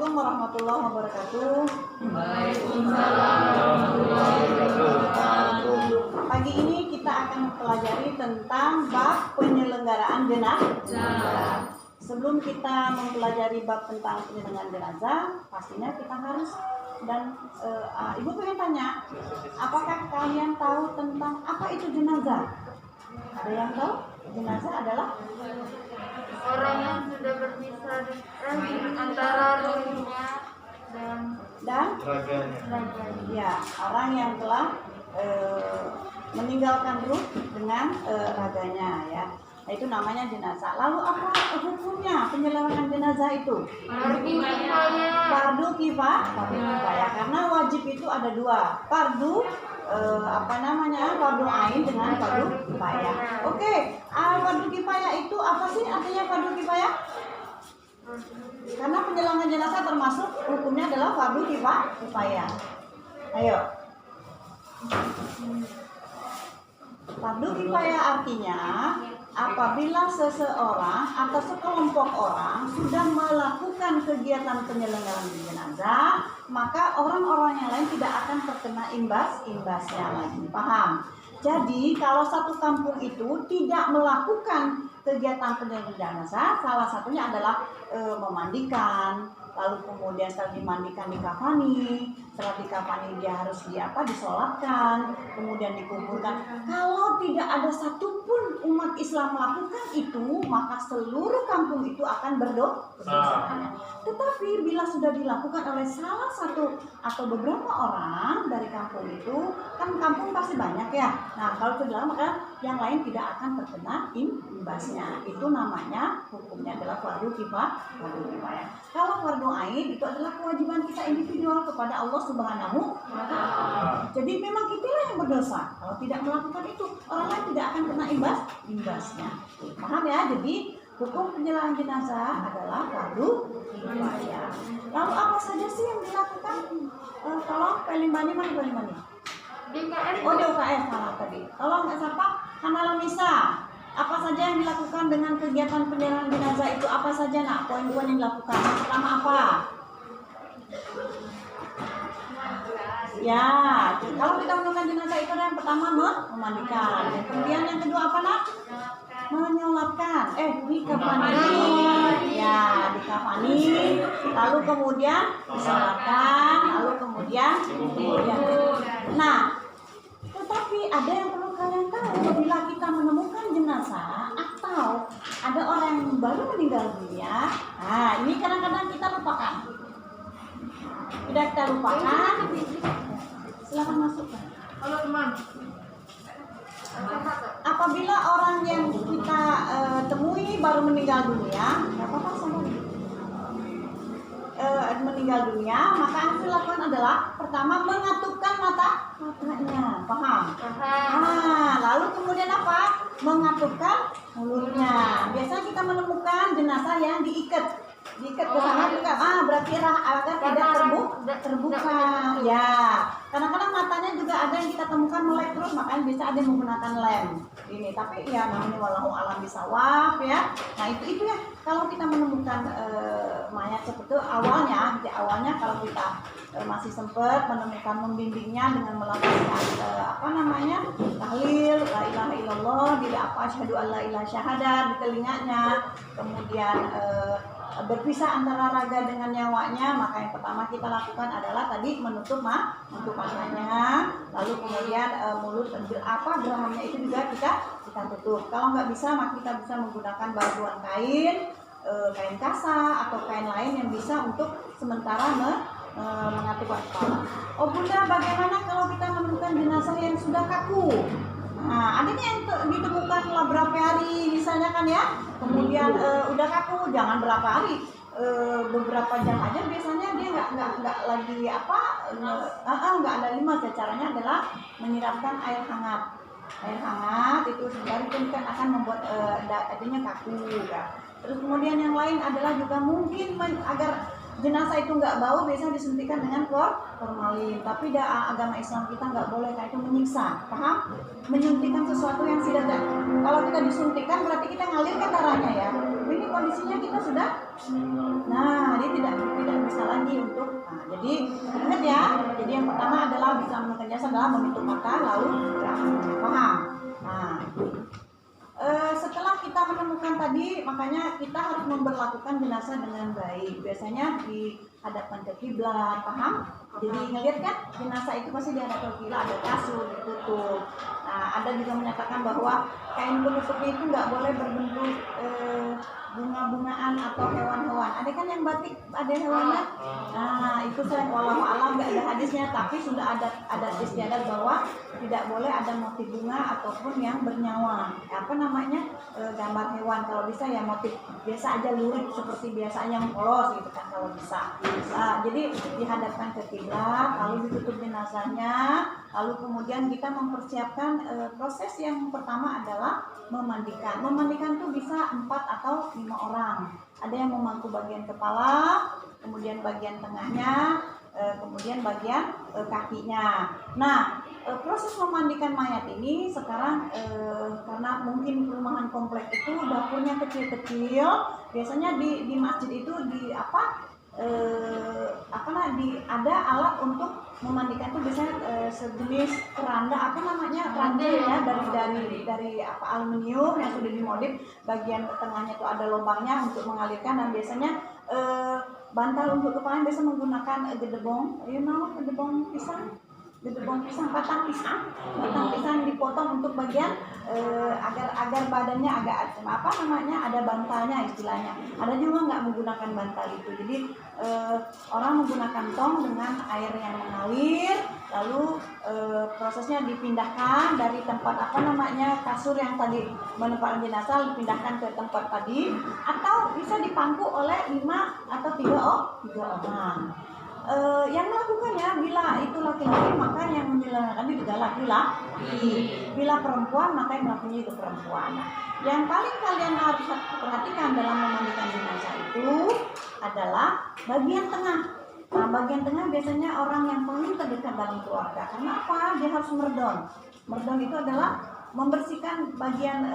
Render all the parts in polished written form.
Assalamualaikum warahmatullahi wabarakatuh. Waalaikumsalam warahmatullahi wabarakatuh. Pagi ini kita akan mempelajari tentang bab penyelenggaraan jenazah. Sebelum kita mempelajari bab tentang penyelenggaraan jenazah, pastinya kita harus Ibu pengen tanya, apakah kalian tahu tentang apa itu jenazah? Ada yang tahu? Jenazah adalah Orang yang sudah berpisah antara ruhnya dan raganya. Ya, orang yang telah meninggalkan ruh dengan raganya, ya. Nah, itu namanya jenazah. Lalu apa hukumnya penyelenggaraan jenazah itu? Fardu kifayah. Karena wajib itu ada dua, fardu fardu ain dengan fardu kifayah. Oke, fardu kifayah itu apa sih artinya fardu kifayah? Karena penyelenggaraan jenazah termasuk hukumnya adalah fardu kifayah. Ayo. Fardu kifayah artinya apabila seseorang atau sekelompok orang sudah melakukan kegiatan penyelenggaraan jenazah, maka orang-orang yang lain tidak akan terkena imbasnya lagi. Paham? Jadi kalau satu kampung itu tidak melakukan kegiatan penyelenggaraan jenazah, salah satunya adalah memandikan, lalu kemudian setelah dimandikan dikafani, setelah dikafani dia harus disolatkan, kemudian dikuburkan. Kalau tidak ada satupun umat Islam melakukan itu, maka seluruh kampung itu akan berdosa. Tetapi bila sudah dilakukan oleh salah satu atau beberapa orang dari kampung itu, kan kampung pasti banyak ya. Nah, kalau sudah maka yang lain tidak akan terkena imbasnya. Itu namanya hukumnya adalah fardu kifayah. Kalau fardu ain itu adalah kewajiban kita individual kepada Allah Subhanahu wa Ta'ala. Jadi memang kitalah yang berdosa. Kalau tidak melakukan itu, orang lain tidak akan kena imbasnya. Paham ya? Jadi hukum penyelenggaraan jenazah adalah fardu kifayah. Lalu apa saja sih yang dilakukan? Tolong Pelimani mana Pelimani? Oh, di UKS salah tadi. Tolong siapa? Hanalan Nisa. Apa saja yang dilakukan dengan kegiatan penyelenggaraan jenazah itu? Apa saja nak? Poin-poin yang dilakukan. Yang pertama apa? Ya, kalau kita melakukan jenazah itu yang pertama memandikan. Kemudian yang kedua apa nak? Menyolatkan. Dikafani. Ya, dikafani. Lalu kemudian disolatkan. Lalu kemudian. Nah, tetapi ada yang perlu kalian tahu, bila kita menemukan jenazah atau ada orang yang baru meninggal dunia, nah ini kadang-kadang kita lupakan. Tidak kita lupakan. Silakan masuk. Halo teman. Apabila orang yang kita temui baru meninggal dunia, nggak apa-apa sama meninggal dunia, maka yang harus dilakukan adalah pertama mengatupkan matanya, paham? Lalu kemudian apa? Mengatupkan mulutnya. Biasanya kita menemukan jenazah yang diikat ke sana juga. Berarti agar tidak terbuka. Ya. Kadang-kadang matanya juga ada yang kita temukan melek terus, makanya bisa ada yang menggunakan lem. Ini, tapi ya namanya wallahu alam bisawab ya. Nah itu ya. Kalau kita menemukan mayat seperti itu awalnya kalau kita masih sempat menemukan membimbingnya dengan melakukan tahlil la ilaha illallah, asyhadu alla ilaha syahadat di telinganya, kemudian berpisah antara raga dengan nyawanya, maka yang pertama kita lakukan adalah tadi menutup matanya, lalu kemudian mulut gerahamnya itu juga kita tutup. Kalau nggak bisa, maka kita bisa menggunakan bantuan kain kasa atau kain lain yang bisa untuk sementara mengatupkan kepala. Oh Bunda, bagaimana kalau kita menemukan jenazah yang sudah kaku? Nah, adanya yang ditemukan setelah berapa hari misalnya kan ya, kemudian udah kaku, jangan berapa hari, beberapa jam aja biasanya dia nggak lagi nggak ada lima. Caranya adalah menyiramkan air hangat itu sebenarnya itu kan akan membuat adanya kaku ya. Terus kemudian yang lain adalah juga mungkin agar jenazah itu nggak bau, biasanya disuntikan dengan formalin. Tapi agama Islam kita nggak boleh kayak itu, menyiksa, paham? Menyuntikkan sesuatu yang tidak ada. Kalau kita disuntikan berarti kita ngalirkan darahnya ya. Ini kondisinya kita sudah, nah dia tidak bisa lagi Jadi ingat ya, jadi yang pertama adalah bisa menemukan jenazah adalah menutup mata lalu paham. Nah, setelah kita menemukan tadi, makanya kita harus memperlakukan jenazah dengan baik. Biasanya dihadapkan ke kiblat, paham? Jadi ngelihat kan jenazah itu pasti dihadapkan ke kiblat, ada kasur ditutup. Nah, ada juga menyatakan bahwa kain penutupnya itu nggak boleh berbentuk bunga-bungaan atau hewan-hewan. Ada kan yang batik ada hewannya. Nah, itu saya wallahu alam nggak ada hadisnya, tapi sudah ada istiadat bahwa tidak boleh ada motif bunga ataupun yang bernyawa. Apa namanya? Gambar hewan kalau bisa ya motif biasa aja lurik seperti biasanya yang polos gitu kan kalau bisa. Jadi dihadapkan ke kiblat, lalu ditutup jenazahnya, lalu kemudian kita mempersiapkan proses yang pertama adalah memandikan. Memandikan tuh bisa 4 atau 5 orang. Ada yang memangku bagian kepala, kemudian bagian tengahnya, kemudian bagian kakinya. Nah, proses memandikan mayat ini sekarang karena mungkin perumahan komplek itu dapurnya kecil-kecil, biasanya di masjid itu ada alat untuk memandikan itu biasanya sejenis keranda keranda ya dari aluminium yang sudah dimodif, bagian tengahnya itu ada lubangnya untuk mengalirkan, dan biasanya bantal untuk kepala biasa menggunakan gedebong, batang pisang dipotong untuk bagian agar badannya agak ada bantalnya istilahnya. Ada juga nggak menggunakan bantal itu, jadi orang menggunakan tong dengan air yang mengalir, lalu prosesnya dipindahkan dari tempat kasur yang tadi menempatkan jenazah, dipindahkan ke tempat tadi, atau bisa dipangku oleh 5 atau 3 orang. Yang melakukannya bila itu laki-laki maka yang menyelenggarakan itu juga laki-laki, bila perempuan maka yang melakukannya itu perempuan. Yang paling kalian harus perhatikan dalam memandikan jenazah itu adalah bagian tengah. Nah, bagian tengah biasanya orang yang paling terdekat dalam keluarga. Karena apa? Dia harus meredon. Meredon itu adalah membersihkan bagian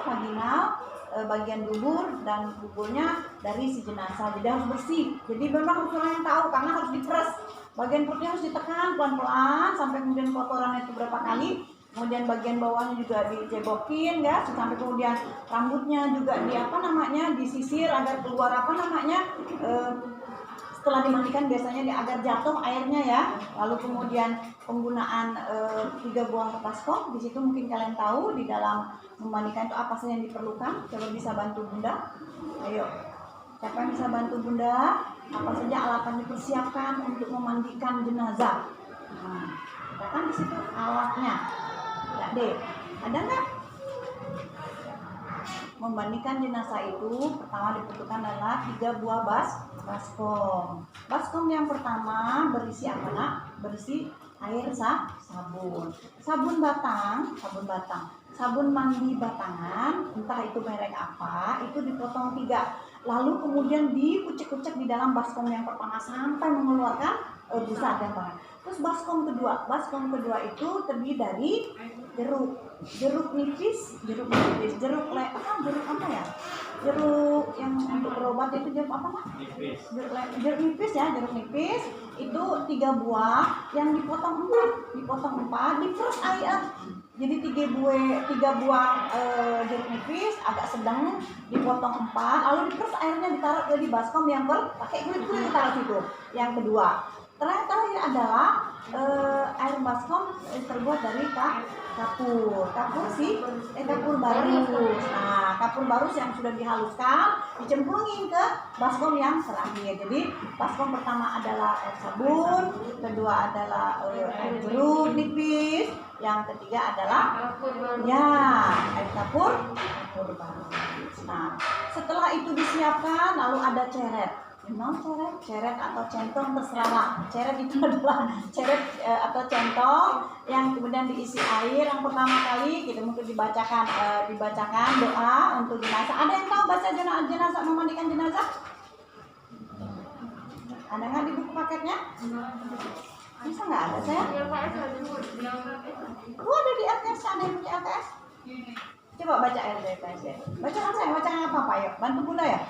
vaginal, bagian dubur dan buburnya dari si jenazah. Jadi harus bersih. Jadi memang harus orang yang tahu karena harus diperes. Bagian perutnya harus ditekan pelan-pelan sampai kemudian kotoran itu berapa kali. Kemudian bagian bawahnya juga dicebokin ya, sampai kemudian rambutnya juga disisir agar keluar setelah dimandikan biasanya agar jatuh airnya ya. Lalu kemudian penggunaan 3 buah baskom. Di situ mungkin kalian tahu di dalam memandikan itu apa saja yang diperlukan. Coba bisa bantu Bunda. Ayo. Siapa yang bisa bantu Bunda? Apa saja alat yang dipersiapkan untuk memandikan jenazah? Nah, katakan di situ alatnya. Ya, deh. Ada nggak? Memandikan jenazah itu pertama dibutuhkan adalah 3 buah baskom. Baskom yang pertama berisi apa nak? Berisi air sabun. Sabun batang, sabun mandi batangan, entah itu merek apa, itu dipotong 3. Lalu kemudian dikucek-kucek di dalam baskom yang pertama sampai mengeluarkan busa dan bahan. Terus baskom kedua itu terdiri dari jeruk nipis, jeruk yang untuk berobat itu jeruk apa mah? Jeruk nipis itu 3 buah yang dipotong 4, diperes air. Jadi 3 buah jeruk nipis agak sedang dipotong 4, lalu diperes airnya ditaruh di baskom yang pakai kulit ditaruh situ. Yang kedua. Terakhir adalah air baskom terbuat dari kapur barus. Nah, kapur barus yang sudah dihaluskan dicemplungin ke baskom yang terakhir. Jadi baskom pertama adalah air sabun, kedua adalah air jeruk nipis, yang ketiga adalah air kapur barus. Nah, setelah itu disiapkan lalu ada ceret. Ceret atau centong terserah. Ceret itu adalah atau centong yang kemudian diisi air. Yang pertama kali kita mungkin dibacakan doa untuk jenazah. Ada yang tahu baca jenazah, memandikan jenazah? Ada nggak di buku paketnya? Bisa nggak ada saya? Ada di LKS, ada yang punya LKS? Coba baca LKS ya. Bacaan saya, bacaan apa yuk? Bantu Bunda ya.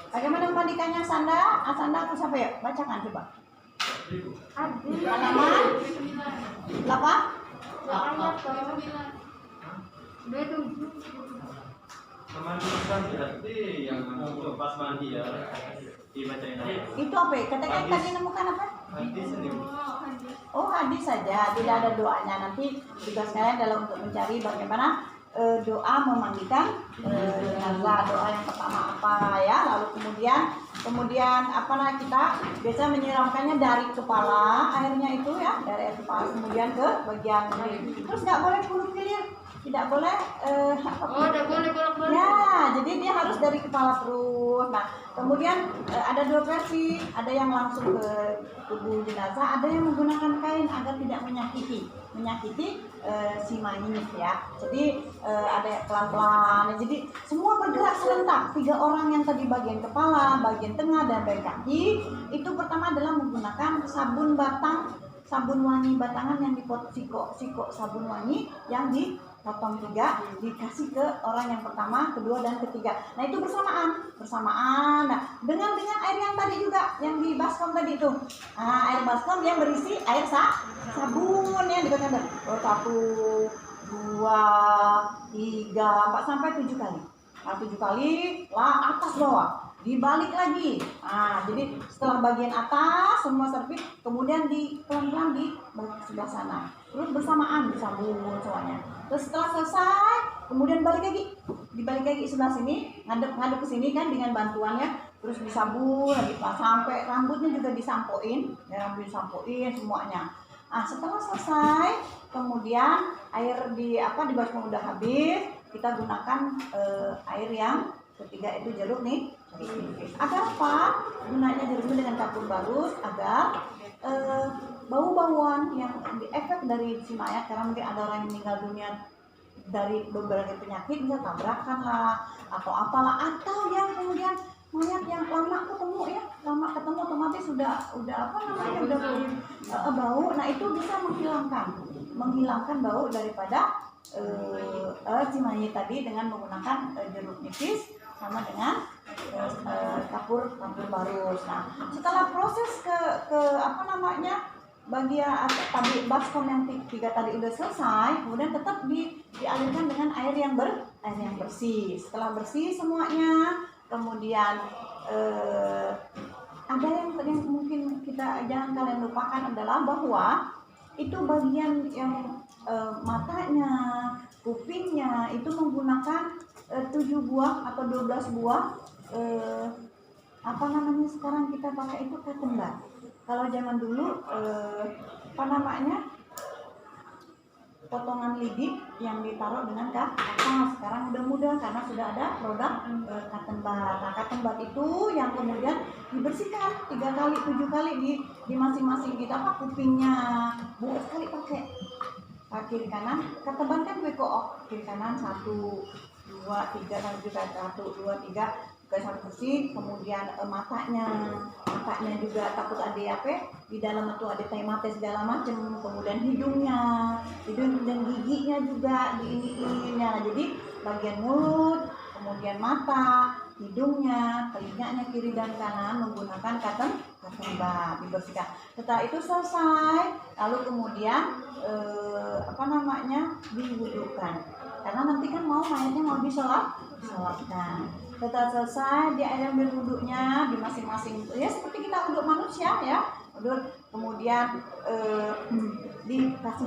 Bagaimana memandikannya Sanda? Sanda atau siapa ya? Bacakan coba. Halaman 8. Ayat 27. Kemandian berarti yang untuk pas mandi ya dibacain aja. Itu apa ya? Katakan tadi nemukan apa? Hadis sendiri. Oh, hadis saja, tidak ada doanya. Nanti tugas kalian adalah untuk mencari bagaimana doa memandikan jenazah. Doa yang pertama apa ya? Lalu kemudian apa nah kita biasa menyiramkannya dari kepala airnya itu ya, dari air kepala kemudian ke bagian ini. Terus nggak boleh kulit kilir, tidak boleh Udah boleh bolak-balik. ya, jadi dia harus dari kepala terus. Nah, kemudian ada dua versi, ada yang langsung ke tubuh jenazah, ada yang menggunakan kain agar tidak menyakiti si mayit ya. Jadi ada yang pelan-pelan. Jadi semua bergerak serentak. 3 orang yang tadi bagian kepala, bagian tengah dan bagian kaki itu pertama adalah menggunakan sabun wangi batangan yang siko sabun wangi yang dipotong 3 dikasih ke orang yang pertama, kedua dan ketiga. Nah itu bersamaan. Nah dengan air yang tadi juga yang di baskom tadi itu, air baskom yang berisi air sabun yang digunakan 1, 2, 3, 4 sampai 7 kali. Nah 7 kali lah atas bawah. Dibalik lagi. Nah, jadi setelah bagian atas semua serpit, kemudian pelan-pelan di bagian sebelah sana. Terus bersamaan disambung semuanya. Terus setelah selesai, kemudian dibalik lagi sebelah sini, ngadep ke sini kan dengan bantuannya. Terus disambung lagi sampai rambutnya juga disampoin, ya rambut disampoin semuanya. Nah, setelah selesai, kemudian air di baskom udah habis, kita gunakan air yang ketiga itu jeruk nih. Agar apa? Gunanya jeruk dengan kapur barus agar bau-bauan yang efek dari si mayat, karena mungkin ada orang yang meninggal dunia dari berbagai penyakit, bisa tabrakan lah atau apalah, atau yang kemudian mayat yang lama ketemu otomatis udah bau. Nah itu bisa menghilangkan bau daripada si mayat tadi dengan menggunakan jeruk nipis sama dengan kapur barus. Nah, setelah proses bagian tadi baskom yang 3 tadi udah selesai, kemudian tetap dialirkan dengan air yang bersih. Setelah bersih semuanya, kemudian ada yang mungkin jangan kalian lupakan adalah bahwa itu bagian yang matanya, kupingnya itu menggunakan 7 buah atau 12 buah sekarang kita pakai itu cotton bud. Kalau zaman dulu potongan lidik yang ditaruh dengan kapas. Sekarang udah mudah karena sudah ada produk cotton bud. Nah, cotton bud itu yang kemudian dibersihkan 3 kali, 7 kali di masing-masing kita kupingnya. Boleh sekali pakai kiri kanan. Cotton bud kan kiri kanan 1, 2, 3 sampai juga 1, 2, 3 ke sampai bersih. Kemudian matanya juga takut ada di dalam itu ada tai mate segala macam. Kemudian hidung dan giginya juga diiniin ya. Jadi bagian mulut, kemudian mata, hidungnya, telinganya kiri dan kanan menggunakan cotton bud dibersihkan. Setelah itu selesai, lalu kemudian diwudukan. Karena nanti kan mayatnya mau disolatkan. Setelah selesai di air ambil wuduknya di masing-masing ya seperti kita wuduk manusia ya. Kemudian dikasih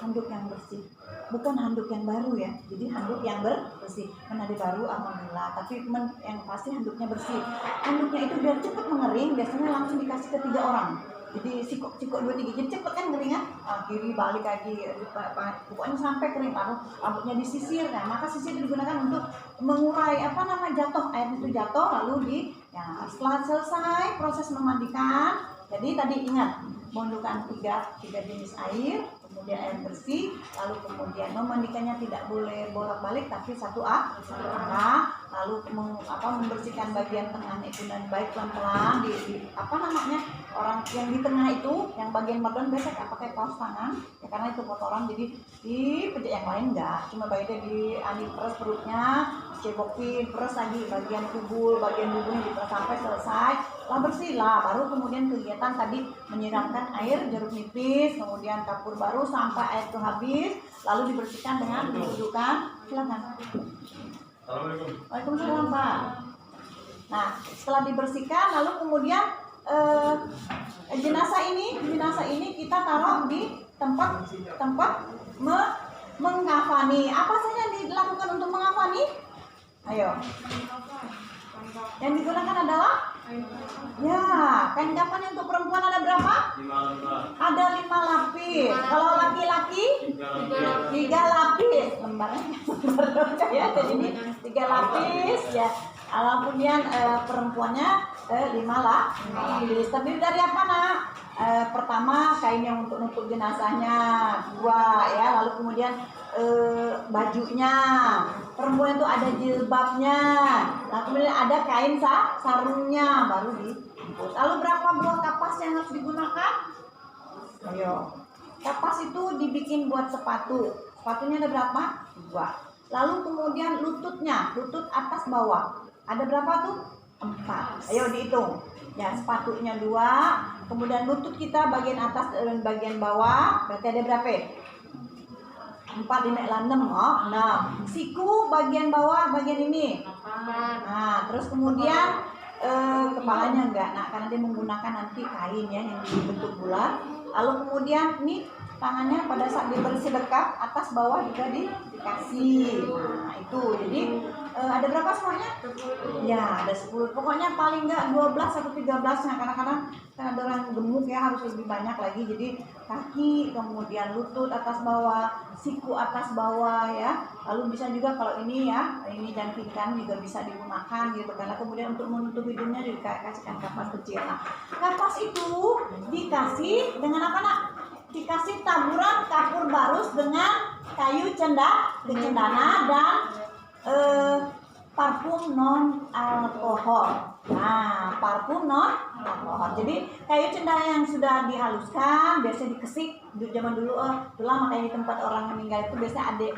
handuk yang bersih, bukan handuk yang baru ya. Jadi handuk yang bersih. Ada baru alhamdulillah, tapi yang pasti handuknya bersih. Handuknya itu biar cepat mengering, biasanya langsung dikasih ke 3 orang. Jadi sikok 2-3 jadi cepet kan keringnya, kiri balik lagi, pokoknya sampai kering, rambutnya disisir. Nah, maka sisir digunakan untuk mengurai jatuh, air itu jatuh lalu setelah selesai proses memandikan. Jadi tadi ingat menggunakan 3 jenis air, kemudian air bersih, lalu kemudian memandikannya tidak boleh bolak-balik tapi satu arah, lalu membersihkan bagian tengahnya itu dan baik pelan-pelan orang yang di tengah itu yang bagian badan biasa pakai kaos tangan ya, karena itu kotoran, jadi di pejak yang lain enggak, cuma bagian peres perutnya, cebokin, peres lagi bagian kubul, bagian bulunya diperes sampai selesai. Setelah bersih lah, baru kemudian kegiatan tadi menyiramkan air jeruk nipis, kemudian kapur baru sampai air itu habis, lalu dibersihkan dengan kedudukan. Silakan. Assalamualaikum. Waalaikumsalam Pak. Nah, setelah dibersihkan, lalu kemudian jenazah ini kita taruh di tempat mengkafani. Apa saja yang dilakukan untuk mengkafani? Ayo. Yang digunakan adalah ya, kain kafan untuk perempuan ada berapa? 5 lembar. Ada 5 lapis. Kalau laki-laki 3 lapis. Lembarnya ya, jadi ini 3 lapis ya. Kemudian perempuannya 5 lapis. Terdiri dari apa, Nak? Pertama kain yang untuk nutup jenazahnya 2 ya, lalu kemudian bajunya, perempuan itu ada jilbabnya, nah kemudian ada kain sarungnya baru dibungkus. Lalu berapa buah kapas yang harus digunakan? Ayo, kapas itu dibikin buat sepatunya ada berapa? 2. Lalu kemudian lutut atas bawah ada berapa tuh? 4. Ayo dihitung ya, sepatunya 2, kemudian lutut kita bagian atas dan bagian bawah berarti ada berapa? 4, 5, 6, 6. Siku bagian bawah bagian ini. Nah, terus kemudian kepalanya enggak, nah karena dia menggunakan nanti kain ya yang dibentuk bulat. Lalu kemudian ini tangannya pada saat dibersih dekat atas bawah juga dikasih. Nah itu jadi ada berapa semuanya? Ya ada 10. Pokoknya paling enggak 12 atau 13 nya. Kadang-kadang kan ada orang gemuk ya harus lebih banyak lagi. Jadi kaki, kemudian lutut atas bawah, siku atas bawah ya. Lalu bisa juga kalau ini ya, ini dan pinggang juga bisa digunakan gitu. Karena kemudian untuk menutup hidungnya dikasihkan kapas kecil. Nah, kapas itu dikasih dengan apa, Nak? Dikasih taburan kapur barus dengan kayu cendana dan parfum non alkohol. Nah, parfum non alkohol. Jadi kayu cendana yang sudah dihaluskan biasanya dikesik. Zaman dulu lama kayak di tempat orang meninggal itu biasanya ada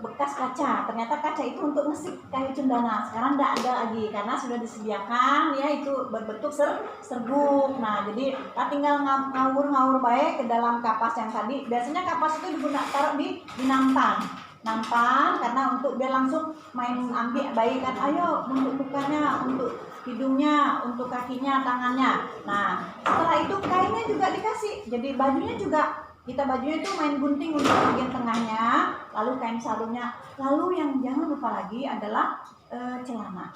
bekas kaca. Ternyata kaca itu untuk ngesik kayu cendana. Sekarang tidak ada lagi karena sudah disediakan ya itu berbentuk serbuk. Nah, jadi kita tinggal ngawur baik ke dalam kapas yang tadi. Biasanya kapas itu digunakan taruh di nampan karena untuk biar langsung main ambil bayi kan, ayo untuk mukanya, untuk hidungnya, untuk kakinya, tangannya. Nah setelah itu kainnya juga dikasih, jadi bajunya juga bajunya itu main gunting untuk bagian tengahnya, lalu kain sarungnya. Lalu yang jangan lupa lagi adalah celana.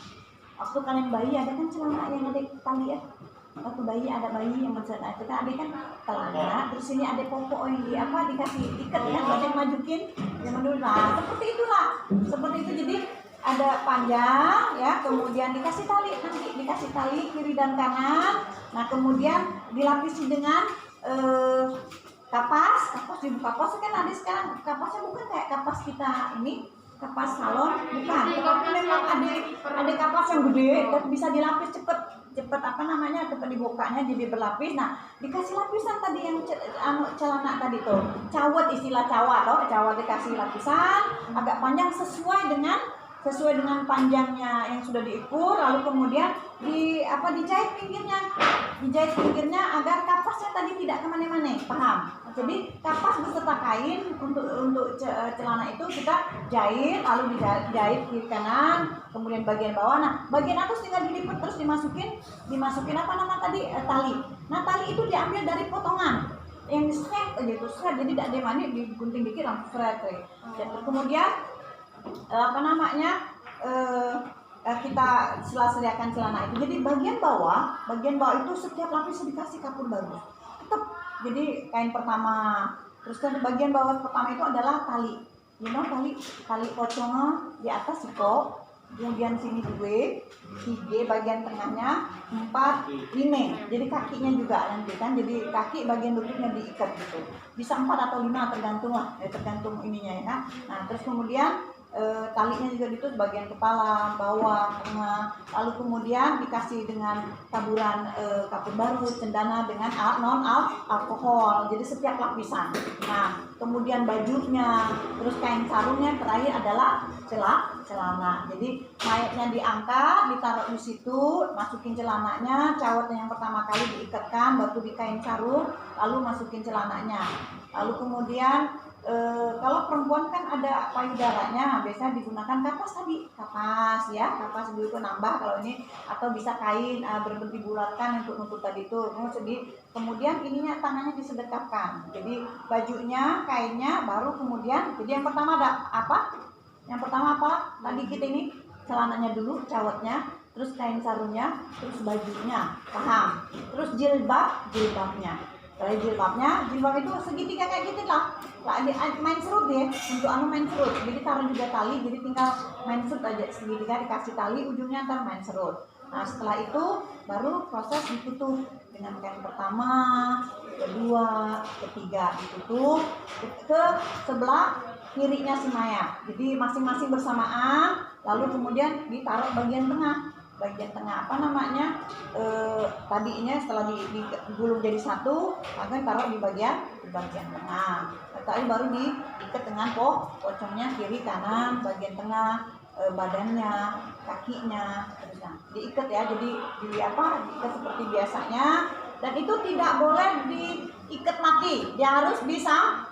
Waktu kalian bayi ada kan celana yang ada tali ya. Waktu bayi ada bayi yang bercelana itu kan ada kan celana, terus ini ada popok yang dikasih ikat kan, banyak majukin yang menurut. Nah seperti itu jadi ada panjang ya, kemudian dikasih tali kiri dan kanan. Nah kemudian dilapisi dengan kapas kan ada sekarang. Kapasnya bukan kayak kapas kita ini, kapas salon bukan, tetapi memang ada kapas yang gede dan bisa dilapis cepet dibukanya jadi berlapis. Nah dikasih lapisan tadi yang celana tadi tuh cawat, istilah cawat dikasih lapisan agak panjang sesuai dengan panjangnya yang sudah diukur. Lalu kemudian dijahit pinggirnya agar kapasnya tadi tidak kemana-mana, paham? Jadi kapas beserta kain untuk celana itu kita jahit, lalu dijahit kiri kanan, kemudian bagian bawah. Nah bagian atas tinggal dilipat terus dimasukin apa nama tadi tali. Nah tali itu diambil dari potongan yang di-shred aja itu shred, jadi tidak dimani digunting dikit langsung shred. Dan kemudian kita sediakan celana itu. Jadi bagian bawah itu setiap lapis dikasih kapur baru. Tetap. Jadi kain pertama, terus kan bagian bawah pertama itu adalah tali. Tali pocongnya di atas siko, kemudian sini 2, 3 bagian tengahnya, 4, 5. Jadi kakinya juga nanti kan. Jadi kaki bagian lututnya diikat gitu. Bisa 4 atau 5 tergantung ininya ya. Nah, terus kemudian talinya juga itu bagian kepala, bawah, tengah. Lalu kemudian dikasih dengan taburan kapur baru, cendana dengan non alkohol. Jadi setiap lapisan. Nah, kemudian bajunya, terus kain sarungnya, terakhir adalah celana. Jadi mayatnya diangkat, ditaruh di situ, masukin celananya, cawatnya yang pertama kali diikatkan, batu di kain sarung, lalu masukin celananya. Lalu kemudian kalau perempuan kan ada payudaranya, biasanya digunakan kapas tadi, kapas ya, kapas dulu itu nambah kalau ini, atau bisa kain berbentuk bulatkan untuk nutup tadi itu. Kemudian ininya tangannya disedekapkan, jadi bajunya, kainnya, baru kemudian, jadi yang pertama ada apa? Yang pertama apa? Tadi kita ini celananya dulu, cawatnya, terus kain sarungnya, terus bajunya, paham? Terus jilbabnya. Jilbab itu segitiga kayak gitu lah. Main serut ya, untuk main serut. Jadi taruh juga tali, jadi tinggal main serut aja segitiga, dikasih tali, ujungnya ntar main serut. Nah setelah itu baru proses ditutup dengan kain pertama, kedua, ketiga, ditutup ke sebelah kirinya si mayat. Jadi masing-masing bersamaan, lalu kemudian ditaruh bagian tengah apa namanya, tadinya setelah digulung jadi satu, maka taruh di bagian tengah. Tapi baru diikat dengan pocongnya kiri kanan, bagian tengah, badannya, kakinya, diikat ya. Jadi diikat seperti biasanya, dan itu tidak boleh diikat mati, dia harus bisa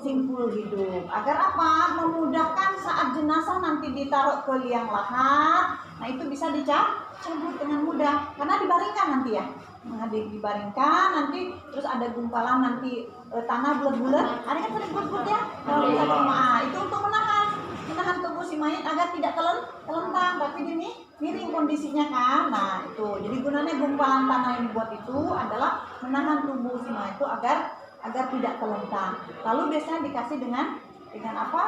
simpul hidup. Agar apa? Memudahkan saat jenazah nanti ditaruh ke liang lahat. Nah itu bisa dicabut dengan mudah, karena dibaringkan nanti ya. Dibaringkan nanti, terus ada gumpalan nanti tanah bulat-bulat. Ada kan bulat-bulat ya? Kalau bisa itu untuk menahan tubuh si mayat agar tidak telentang, tapi ini miring kondisinya kan. Nah itu, jadi gunanya gumpalan tanah yang dibuat itu adalah menahan tubuh si mayat itu agar tidak telentang. Lalu biasanya dikasih dengan apa?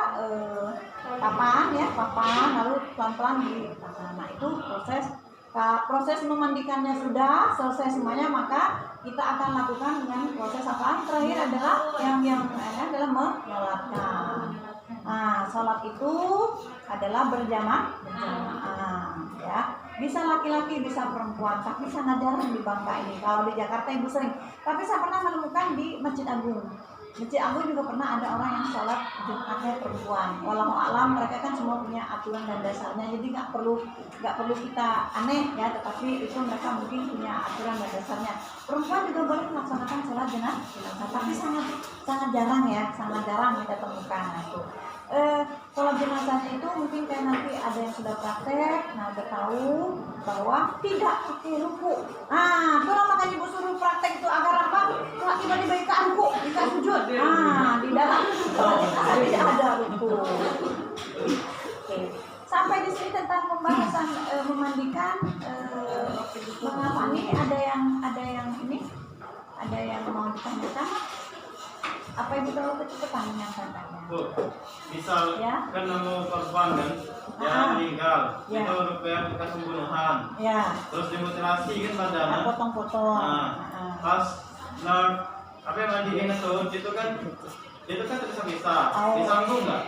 Papan, lalu pelan-pelan ditahan. Nah itu proses memandikannya sudah selesai semuanya, maka kita akan lakukan dengan proses apa? Terakhir adalah yang adalah menyolatkan. Nah, sholat itu adalah berjamaah ya. Bisa laki-laki, bisa perempuan, tapi sangat jarang di Bangka ini. Kalau di Jakarta ibu sering, tapi saya pernah menemukan di Masjid Agung. Masjid Agung juga pernah ada orang yang sholat Jumatnya perempuan. Walau alam mereka kan semua punya aturan dan dasarnya, jadi nggak perlu kita aneh ya. Tetapi itu mereka mungkin punya aturan dan dasarnya. Perempuan juga boleh melaksanakan sholat jenazah, tapi sangat jarang ya, sangat jarang kita temukan. Nah itu. Sholat jenazahnya itu mungkin kayak nanti ada yang sudah praktek, nah udah tahu bahwa tidak pakai ruku. Nah, itulah makanya ibu suruh praktek itu agar apa? Kalau tiba-tiba kita ruku, kita sujud. Nah, di dalam sholat jenazah tidak ada ruku. Oke. Sampai di sini tentang pembahasan memandikan. Mengapa ini ada yang mau ditanyakan? Apa ibu terlalu kecepatan menyampaikannya? Misal ya? Kan nama korban kan dia meninggal, ya. Itu rupiah bekas pembunuhan, ya. Terus dimutilasi kan badannya, potong-potong. Pas apa yang mandiin itu kan terpisah-pisah, disambung nggak?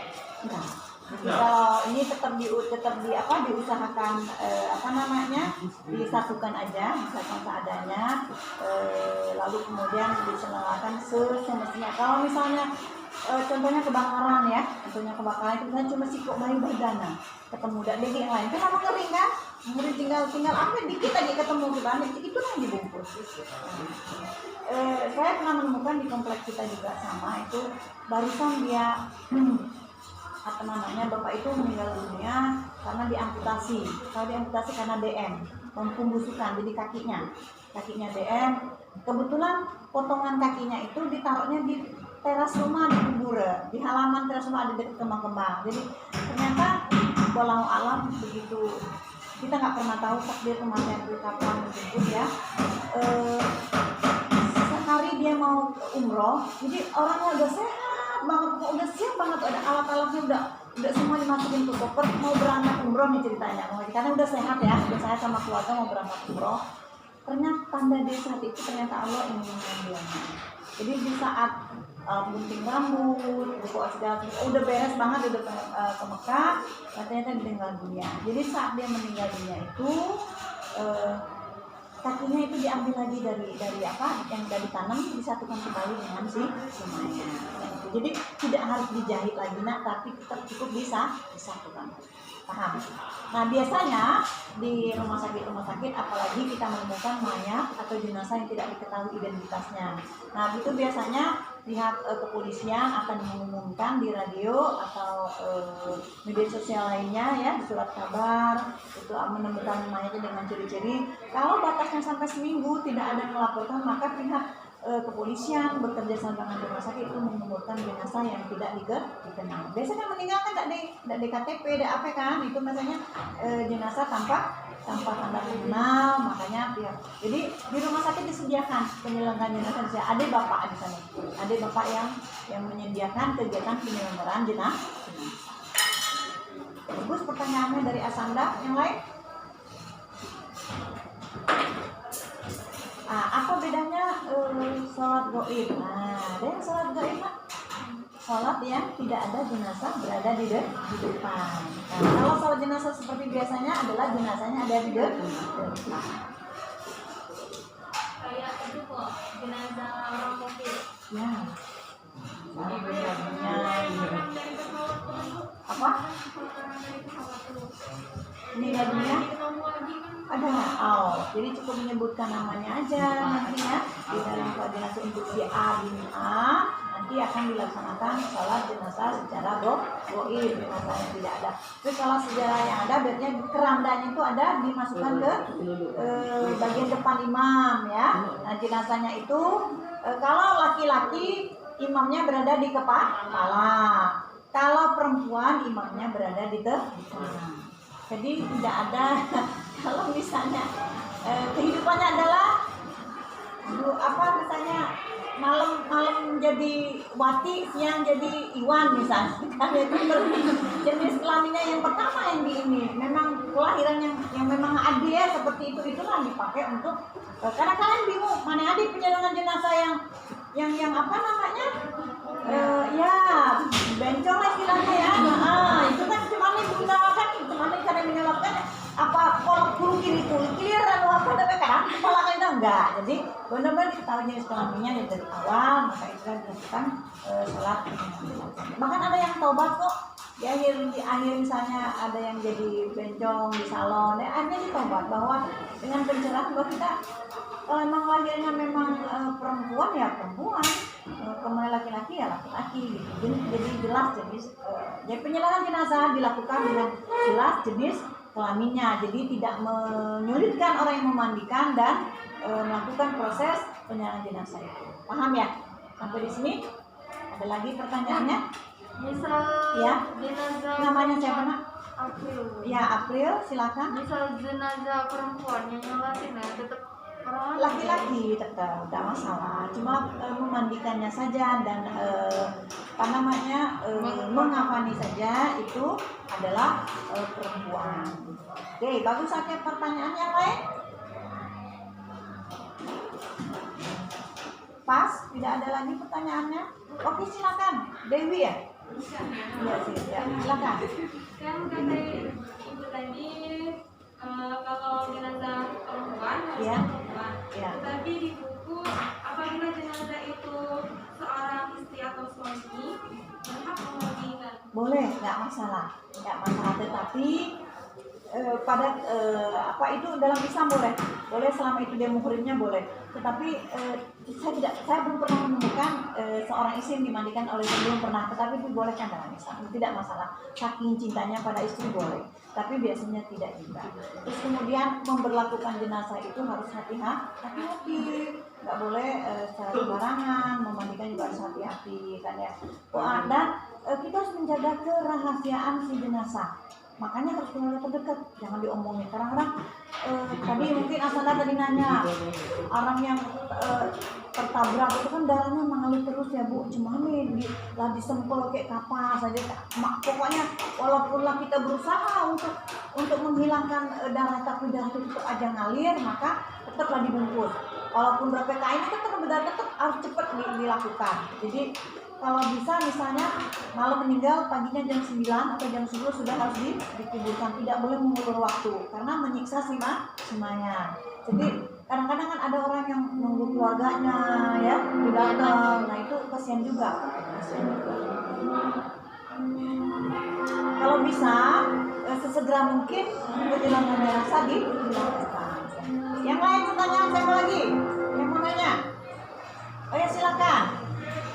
Enggak. Kalau ini tetap diusahakan disatukan aja, misalkan seadanya, lalu kemudian diselenggarakan semestinya. Kalau misalnya contohnya kebakaran ya, itu misalnya cuma sikok bayi berdana ketemu dan yang lain, kenapa kering kan? Kemudian tinggal apa dikit aja ketemu kebalik, itu yang dibungkus. Saya pernah menemukan di kompleks kita juga sama, itu barusan dia bapak itu meninggal dunia karena diamputasi. Kalau diamputasi karena DM, pembusukan, jadi kakinya DM. Kebetulan potongan kakinya itu ditaruhnya di teras rumah di kubur, di halaman teras rumah di dekat kembang-kembang. Jadi ternyata walau alam begitu, kita nggak pernah tahu takdir kematian itu kapan menjemput ya. Sehari dia mau umroh, jadi orangnya udah sehat banget, udah siap banget, ada alat-alatnya udah semua dimasukin ke koper, mau berangkat umroh nih ceritanya, karena udah sehat ya, udah saya sama keluarga mau berangkat umroh. Ternyata tanda dia saat itu ternyata Allah ingin mengambilnya. Jadi di saat gunting rambut, segala udah beres banget, udah ke Mekah, ternyata meninggal dunia. Jadi saat dia meninggal dunia itu kakinya itu diambil lagi dari apa yang sudah ditanam, disatukan kembali dengan si mayat. Jadi tidak harus dijahit lagi nak, tapi tetap cukup bisa disatukan. Paham? Nah biasanya di rumah sakit apalagi kita menemukan mayat atau jenazah yang tidak diketahui identitasnya. Nah itu biasanya pihak kepolisian akan mengumumkan di radio atau media sosial lainnya ya, di surat kabar itu menemukan mayatnya dengan ciri-ciri. Kalau batasnya sampai seminggu tidak ada yang melaporkan, maka pihak kepolisian bekerja sama dengan rumah sakit itu mengumpulkan jenazah yang tidak dikenal. Biasanya meninggal kan tidak di KTP, tidak apa kan, itu misalnya jenazah tanpa tanda kenal, makanya pihak. Jadi di rumah sakit disediakan penyelenggaraan jenazah. Ada bapak di sana, ada bapak yang menyediakan kegiatan penyelenggaraan jenazah. Bagus pertanyaannya dari Asanda. Yang lain? Apa bedanya sholat gaib? Nah, ada yang sholat gaib Pak? Sholat yang tidak ada jenazah berada di depan. Nah, kalau sholat jenazah seperti biasanya adalah jenazahnya ada di depan. Kayak itu kok jenazah orang COVID. Ya. Apa? Ini gajinya ada. Jadi cukup menyebutkan namanya aja nantinya di dalam koordinasi untuk si A bin A, nanti akan dilaksanakan sholat jenazah secara gaib, jenazah yang tidak ada. Terus sholat sejarah yang ada biasanya kerandanya itu ada dimasukkan ke bagian depan imam ya. Nah jenazahnya itu kalau laki-laki imamnya berada di kepala, kalau perempuan imamnya berada di tengah. Jadi tidak ada kalau misalnya kehidupannya adalah misalnya malam jadi wati, siang jadi iwan misalnya. Itu jenis kelaminnya yang pertama yang di ini memang kelahiran yang memang adil ya, seperti itulah dipakai untuk karena kalian bingung mana ada penyelenggaraan jenazah yang apa namanya ya bencong lah istilahnya ya. Itu kan cuma digunakan cuma cara menyebabkan apa kalau kiri atau apa tapi kan kepala kan itu enggak. Jadi benar-benar diketahui jenis kelaminnya dari awal, maka itu kan dilakukan sholat. Bahkan ada yang taubat kok di akhir misalnya ada yang jadi bencong di salon, akhirnya ditaubat bahwa dengan pencerahan bahwa kita kalau memang lahirnya memang perempuan ya perempuan, kembali laki-laki ya laki-laki gitu. Jadi jelas jenis jadi penyelenggaraan jenazah dilakukan dengan jelas jenis kelaminnya. Jadi tidak menyulitkan orang yang memandikan dan melakukan proses penyelenggaraan jenazah itu. Paham ya? Sampai di sini? Ada lagi pertanyaannya? Misal Ya. jenazah Namanya siapa nak? April. Ya April, silakan. Misal jenazah perempuan yang nyolatin ya tetap orang Laki-laki tetap tidak masalah, cuma memandikannya saja dan mengafani saja itu adalah perempuan. Oke, bagus. Saja pertanyaan yang lain. Pas, tidak ada lagi pertanyaannya. Oke, silakan Dewi ya. Iya sih, ya, silakan. kan kata ibu tadi kalau jenazah perempuan harus Ya. perempuan. Ya. Tetapi di buku apabila jenazah itu seorang istri atau suami berhak memandikan. Boleh, nggak masalah. Tetapi itu dalam Islam boleh selama itu dia muhrimnya boleh. Tetapi saya belum pernah menemukan seorang istri yang dimandikan oleh belum pernah. Tetapi itu boleh kan dalam Islam, tidak masalah. Saking cintanya pada istri boleh. Tapi biasanya tidak juga. Terus kemudian memperlakukan jenazah itu harus hati-hati. Nggak boleh secara sembarangan, memandikan juga harus hati-hati kan ya. Dan kita harus menjaga kerahasiaan si jenazah. Makanya harus keluarga terdekat, jangan diomongin. Kadang-kadang tadi mungkin Asana tadi nanya orang yang tertabrak itu kan darahnya mengalir terus ya Bu, cuman nih lah disempel kayak kapas aja. Pokoknya walaupun lah kita berusaha untuk menghilangkan darah, tapi darah itu tetap aja ngalir, maka tetaplah dibungkus. Walaupun berapa kain tetap harus cepat dilakukan. Jadi kalau bisa misalnya malam meninggal paginya jam 9 atau jam 10 sudah harus dikuburkan, tidak boleh mengulur waktu karena menyiksa si mayat. Jadi kadang-kadang kan ada orang yang nunggu keluarganya ya datang, nah itu kasihan juga. Kalau bisa sesegera mungkin penjelangan jenazah dilakukan. Yang lain pertanyaan siapa lagi? Yang mau nanya? Oh ya silakan.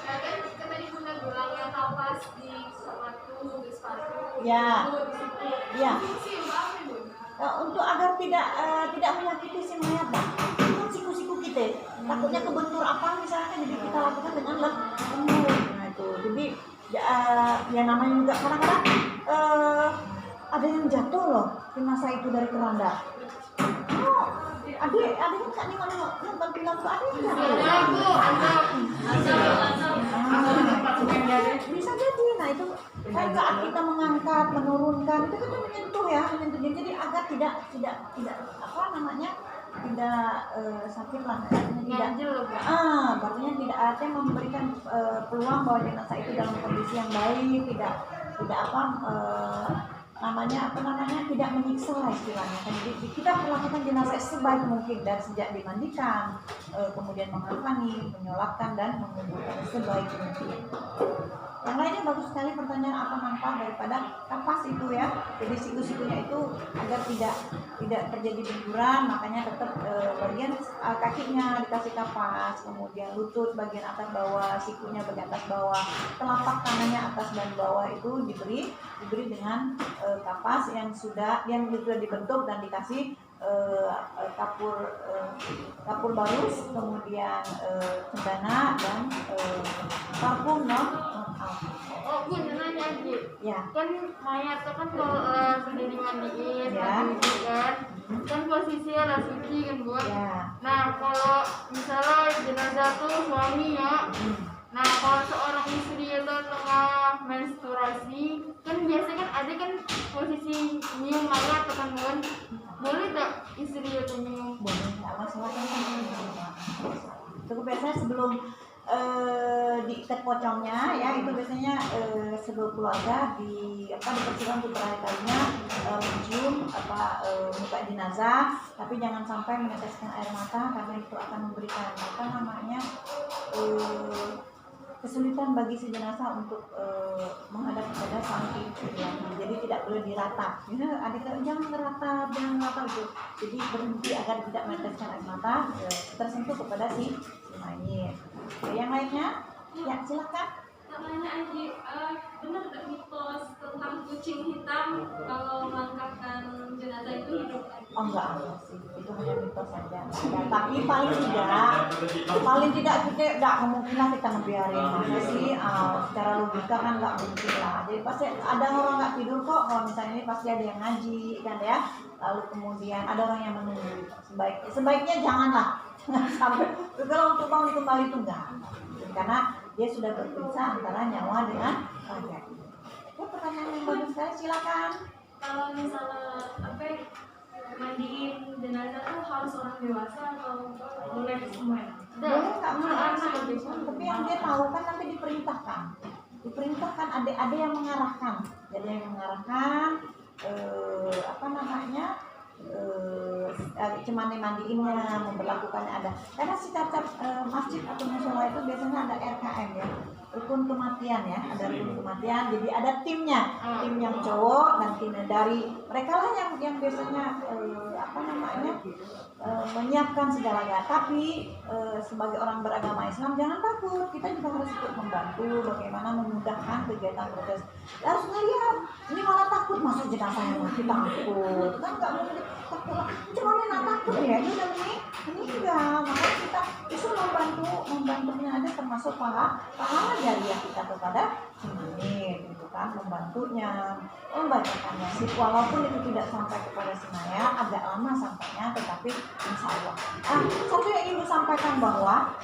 Kan tadi Bunda bilang yang kapas di sepatu. Ya. Ya. Fungsi untuk apa, Bunda? Untuk agar tidak menyakiti si mayat, Bang. Itu kan siku-siku kita. Takutnya kebentur apa misalnya, jadi kita lakukan dengan lembut. Nah itu. Jadi ya namanya juga kadang-kadang ada yang jatuh loh jenazah itu dari keranda. Oh, adik kan nggak nonton film tuh, ada yang jatuh. Bisa jadi. Nah itu kan saat kita mengangkat, menurunkan itu kan menyentuh ya, jadi agar tidak apa namanya, tidak sakit lah, tidak artinya tidak ada memberikan peluang bahwa jenazah itu dalam kondisi yang baik, tidak tidak menyiksa lah istilahnya. Jadi kita perlakukan jenazah sebaik mungkin, dan sejak dimandikan, kemudian mengkafani, menyolatkan dan menguburkan sebaik mungkin. Yang lainnya bagus sekali pertanyaan, apa manfaat daripada kapas itu ya. Jadi siku-sikunya itu agar tidak terjadi benturan, makanya tetap bagian kakinya dikasih kapas, kemudian lutut bagian atas bawah, sikunya bagian atas bawah, telapak tangannya atas dan bawah itu diberi dengan kapas yang sudah dibentuk dan dikasih kapur barus, kemudian cendana dan parfum Oh, Bu, nanya Bu. ya. Kan mayat tuh kan kalau sudah dimandiin, Ya. kan posisinya lah suci kan Bu. Ya. Nah, kalau misalnya jenazah tuh suami ya. Nah, kalau seorang istri itu tengah menstruasi, kan biasanya kan ada kan posisi nyium mayat kan Bu. Boleh tak istri itu nyium? Boleh, nggak masalah kan. Cukup biasanya sebelum diikat pocongnya ya, itu biasanya sebelum keluarga dipersilakan untuk terakhir kalinya mencium muka jenazah, tapi jangan sampai meneteskan air mata karena itu akan memberikan kesulitan bagi si jenazah untuk menghadap kepada sang Ilahi. Jadi tidak boleh diratap. Jangan meratap itu. Jadi berhenti agar tidak meneteskan air mata tersentuh kepada si mayit. Yang lainnya, ya silakan. Namanya Aji, benar nggak mitos tentang kucing hitam kalau melangkahkan jenazah itu hidup? Oh enggak ada sih, itu hanya mitos saja. Tapi paling tidak kita nggak mungkin lah kita ngebiarin, masa sih secara logika kan nggak mungkin lah. Jadi pasti ada orang nggak tidur kok, kalau misalnya ini pasti ada yang ngaji kan ya. Lalu kemudian ada orang yang menunggu. Sebaiknya janganlah sampai kalau untuk bangun kembali itu enggak, karena dia sudah berpisah antara nyawa dengan raga. Ya, pertanyaan yang bagus sekali, silakan. Kalau misalnya mandiin jenazah tuh harus orang dewasa atau boleh semua? Boleh nggak tapi yang dia tahu kan nanti diperintahkan ada yang mengarahkan, jadi yang mengarahkan cuman mandiinnya, memperlakukannya ada. Karena setiap masjid atau musola itu biasanya ada RKM ya, rukun kematian ya, ada rukun kematian. Jadi ada timnya, tim yang cowok dan timnya dari mereka lah yang biasanya menyiapkan segalanya. Tapi sebagai orang beragama Islam jangan takut, kita juga harus ikut membantu bagaimana memudahkan kegiatan proses. Harus ngelihat, ini malah takut masa jenazah yang mati takut, kan nggak mungkin takut lah. Cuman nak takut ya, ini enggak. Makanya kita justru membantunya ada termasuk pahala jariah kita kepada mayit, gitu kan, membantunya, membacakannya. Walaupun itu tidak sampai kepada semaya, agak lama sampainya, tetapi insya Allah. Satu yang ibu sampaikan bahwa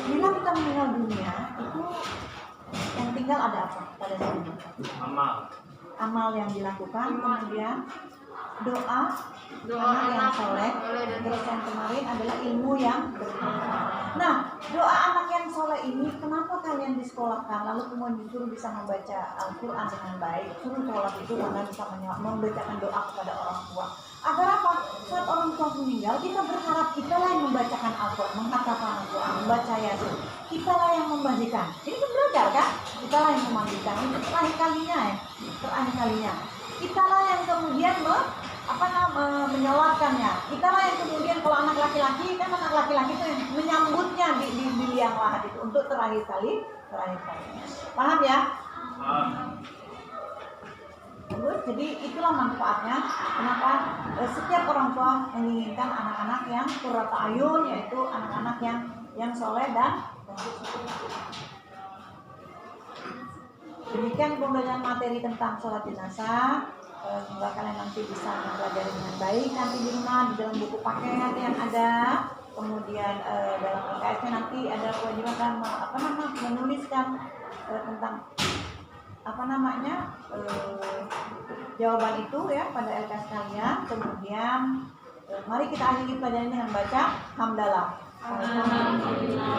bila kita meninggal dunia itu yang tinggal ada apa pada saat itu? Amal yang dilakukan, kemudian doa anak yang soleh, terus yang kemarin adalah ilmu yang bermanfaat. Nah, doa anak yang soleh ini kenapa kalian disekolahkan lalu kemudian disuruh bisa membaca Al-Quran dengan baik, suruh sholat itu karena bisa membacakan doa kepada orang tua. Agar apa? Saat orang tua meninggal, kita berharap kita lah yang membacakan Al-Quran, menghafalkan Al-Quran, membaca Yasin. Kita lah yang membagikan. Ini kan belajar kan? Kita lah yang memandikan. Ini terakhir kalinya ya, terakhir kalinya. Kita lah yang kemudian menyolatkannya. Kita lah yang kemudian kalau anak laki-laki kan anak laki-laki itu yang menyambutnya di liang lahat itu untuk terakhir kali. Paham ya? Jadi itulah manfaatnya. Kenapa setiap orang tua menginginkan anak-anak yang qurrata ayun, yaitu anak-anak yang soleh dan demikian pembelajaran materi tentang sholat jenazah. Semoga kalian nanti bisa mempelajari dengan baik nanti di rumah, di dalam buku pakaian yang ada. Kemudian dalam LKS-nya nanti ada kewajiban menuliskan tentang jawaban itu ya pada LKS kalian. Kemudian mari kita akhiri pelajaran dengan baca hamdalah. Alhamdulillah.